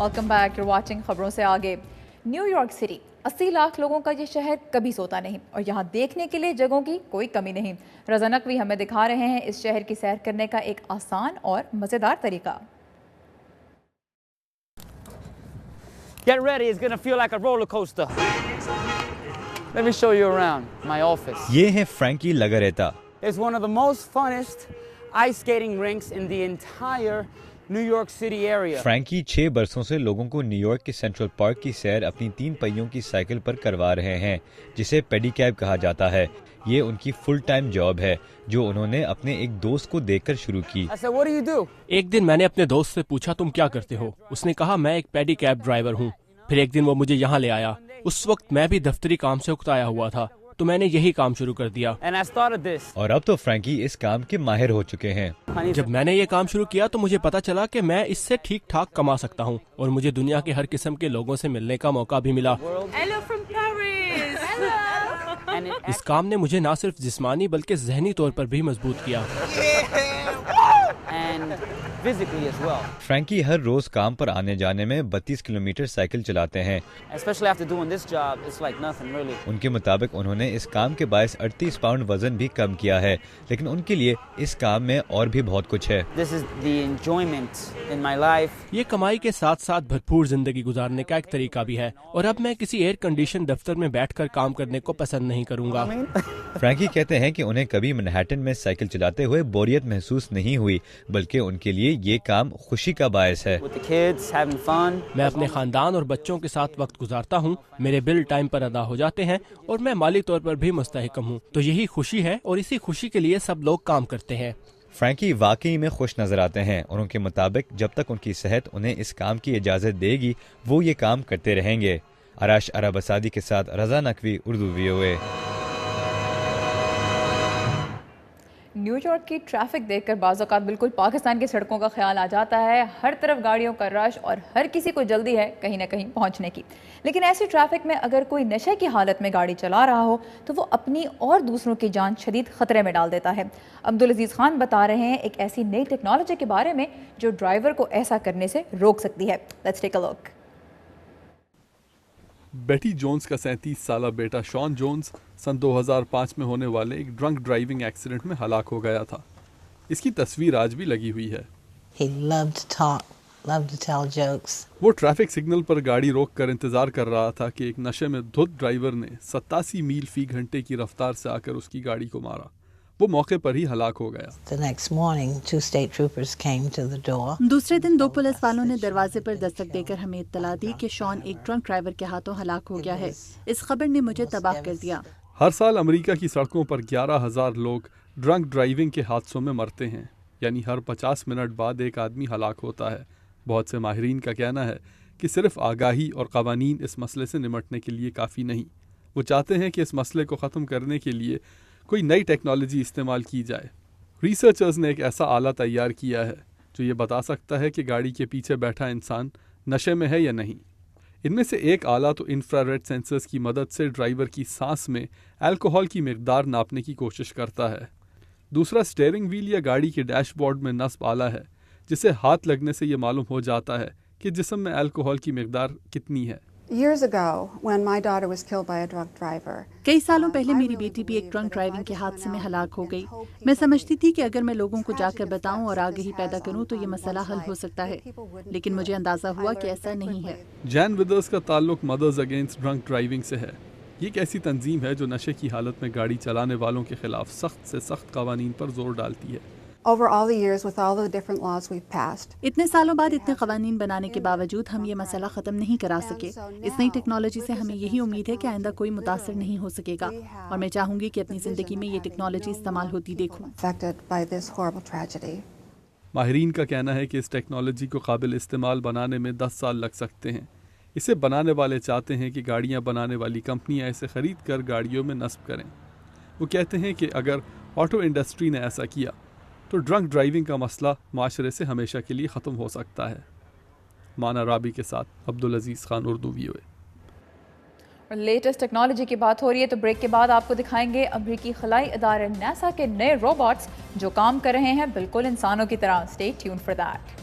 Welcome back, you watching خبروں سے آگے۔ نیو یارک سٹی 80 لاکھ لوگوں کا یہ شہر کبھی سوتا نہیں اور یہاں دیکھنے کے لیے جگہوں کی کوئی کمی نہیں۔ رضا نقوی ہمیں دکھا رہے ہیں اس شہر کی سیر کرنے کا ایک آسان اور مزیدار طریقہ۔ Get ready, it's gonna feel like a roller coaster. Let me show you around my office. یہ ہے فرینکی لگاریتا۔ It's one of the most funnest ice skating rinks in the entire New York City area. فرینکی 6 برسوں سے لوگوں کو new York کے central park کی سیر اپنی 3 پہیوں کی سائیکل پر کروا رہے ہیں، جسے پیڈی کیب کہا جاتا ہے۔ یہ ان کی فل ٹائم جاب ہے جو انہوں نے اپنے ایک دوست کو دیکھ کر شروع کی۔ I said, what do you do? ایک دن میں نے اپنے دوست سے پوچھا تم کیا کرتے ہو؟ اس نے کہا میں ایک پیڈی کیب ڈرائیور ہوں۔ پھر ایک دن وہ مجھے یہاں لے آیا۔ اس وقت میں بھی دفتری کام سے اکتایا ہوا تھا، تو میں نے یہی کام شروع کر دیا۔ And I started this. اور اب تو فرینکی اس کام کے ماہر ہو چکے ہیں۔ جب میں نے یہ کام شروع کیا تو مجھے پتا چلا کہ میں اس سے ٹھیک ٹھاک کما سکتا ہوں، اور مجھے دنیا کے ہر قسم کے لوگوں سے ملنے کا موقع بھی ملا۔ اس کام نے مجھے نہ صرف جسمانی بلکہ ذہنی طور پر بھی مضبوط کیا۔ And physically as well. فرینکی ہر روز کام پر آنے جانے میں 32 کلومیٹر سائیکل چلاتے ہیں۔ Especially after doing this job, it's like nothing really. ان کے مطابق انہوں نے اس کام کے باعث 38 پاؤنڈ وزن بھی کم کیا ہے، لیکن ان کے لیے اس کام میں اور بھی بہت کچھ ہے۔ This is the enjoyment in my life. یہ کمائی کے ساتھ ساتھ بھرپور زندگی گزارنے کا ایک طریقہ بھی ہے، اور اب میں کسی ایئر کنڈیشن دفتر میں بیٹھ کر کام کرنے کو پسند نہیں کروں گا۔ فرینکی کہتے ہیں کہ انہیں کبھی منہیٹن میں سائیکل چلاتے ہوئے بوریت محسوس نہیں ہوئی، بلکہ ان کے لیے یہ کام خوشی کا باعث ہے۔ With the kids, having fun. میں اپنے خاندان اور بچوں کے ساتھ وقت گزارتا ہوں، میرے بل ٹائم پر ادا ہو جاتے ہیں، اور میں مالی طور پر بھی مستحکم ہوں، تو یہی خوشی ہے، اور اسی خوشی کے لیے سب لوگ کام کرتے ہیں۔ فرینکی واقعی میں خوش نظر آتے ہیں، اور ان کے مطابق جب تک ان کی صحت انہیں اس کام کی اجازت دے گی وہ یہ کام کرتے رہیں گے۔ آراش عرب اسادی کے ساتھ Raza Naqvi, Urdu VOA۔ New York کی ٹریفک دیکھ کر بعض اوقات بالکل پاکستان کی سڑکوں کا خیال آ جاتا ہے۔ ہر طرف گاڑیوں کا رش اور ہر کسی کو جلدی ہے کہیں نہ کہیں پہنچنے کی، لیکن ایسی ٹریفک میں اگر کوئی نشے کی حالت میں گاڑی چلا رہا ہو تو وہ اپنی اور دوسروں کی جان شدید خطرے میں ڈال دیتا ہے۔ عبدالعزیز خان بتا رہے ہیں ایک ایسی نئی ٹیکنالوجی کے بارے میں جو ڈرائیور کو ایسا کرنے سے روک سکتی ہے۔ لیٹس ٹیک اے لک۔ بیٹی جونز کا 37 سالہ بیٹا شان جونز سن 2005 میں ہونے والے ایک ڈرنک ڈرائیونگ ایکسیڈنٹ میں ہلاک ہو گیا تھا۔ اس کی تصویر آج بھی لگی ہوئی ہے۔ He loved to talk, loved to tell jokes. وہ ٹریفک سگنل پر گاڑی روک کر انتظار کر رہا تھا کہ ایک نشے میں دھت ڈرائیور نے 87 میل فی گھنٹے کی رفتار سے آ کر اس کی گاڑی کو مارا۔ وہ موقع پر ہی ہلاک ہو گیا۔ The next morning, 2 state troopers came to the door. دوسرے دن 2 پولیس والوں نے دروازے پر دستک دے کر ہمیں اطلاع دی کہ شان ایک ڈرنک ڈرائیور کے ہاتھوں ہلاک ہو گیا ہے۔ اس خبر نے مجھے تباہ کر دیا۔ ہر سال امریکہ کی سڑکوں پر 11,000 لوگ ڈرنک ڈرائیونگ کے حادثوں میں مرتے ہیں، یعنی ہر 50 منٹ بعد ایک آدمی ہلاک ہوتا ہے۔ بہت سے ماہرین کا کہنا ہے کہ صرف آگاہی اور قوانین اس مسئلے سے نمٹنے کے لیے کافی نہیں۔ وہ چاہتے ہیں کہ اس مسئلے کو ختم کرنے کے لیے کوئی نئی ٹیکنالوجی استعمال کی جائے۔ ریسرچرز نے ایک ایسا آلہ تیار کیا ہے جو یہ بتا سکتا ہے کہ گاڑی کے پیچھے بیٹھا انسان نشے میں ہے یا نہیں۔ ان میں سے ایک آلہ تو انفراریڈ سینسرز کی مدد سے ڈرائیور کی سانس میں الکوہول کی مقدار ناپنے کی کوشش کرتا ہے۔ دوسرا اسٹیئرنگ وہیل یا گاڑی کے ڈیش بورڈ میں نصب آلہ ہے، جسے ہاتھ لگنے سے یہ معلوم ہو جاتا ہے کہ جسم میں الکوہول کی مقدار کتنی ہے۔ Years ago, when my daughter was killed by a drunk driver, کئی سالوں پہلے میری بیٹی بھی ایک ڈرنک ڈرائیونگ کے حادثے میں ہلاک ہو گئی۔ میں سمجھتی تھی کہ اگر میں لوگوں کو جا کر بتاؤں اور آگہی پیدا کروں تو یہ مسئلہ حل ہو سکتا ہے، لیکن مجھے اندازہ ہوا کہ ایسا نہیں ہے۔ جین ودرز کا تعلق مدرز اگینسٹ ڈرنک ڈرائیونگ سے ہے۔ یہ ایک ایسی تنظیم ہے جو نشے کی حالت میں گاڑی چلانے والوں کے خلاف سخت سے سخت قوانین پر زور ڈالتی ہے۔ over all the years with all the different laws we've passed, اتنے سالوں بعد اتنے قوانین بنانے کے باوجود ہم یہ مسئلہ ختم نہیں کرا سکے۔ اس نئی ٹیکنالوجی سے ہمیں یہی امید ہے کہ آئندہ کوئی متاثر نہیں ہو سکے گا، اور میں چاہوں گی کہ اپنی زندگی میں یہ ٹیکنالوجی استعمال ہوتی دیکھوں۔ affected by this horrible tragedy. ماہرین کا کہنا ہے کہ اس ٹیکنالوجی کو قابل استعمال بنانے میں 10 سال لگ سکتے ہیں۔ اسے بنانے والے چاہتے ہیں کہ گاڑیاں بنانے والی کمپنیاں اسے خرید کر گاڑیوں میں نصب کریں۔ وہ کہتے ہیں کہ اگر آٹو انڈسٹری نے ایسا کیا تو ڈرنک ڈرائیونگ کا مسئلہ معاشرے سے ہمیشہ کے لیے ختم ہو سکتا ہے۔ مانا رابی کے ساتھ عبدالعزیز خان، اردو VOA۔ اور لیٹسٹ ٹیکنالوجی کی بات ہو رہی ہے تو بریک کے بعد آپ کو دکھائیں گے امریکی خلائی ادارے ناسا کے نئے روبوٹس جو کام کر رہے ہیں بالکل انسانوں کی طرح۔ Stay tune for that.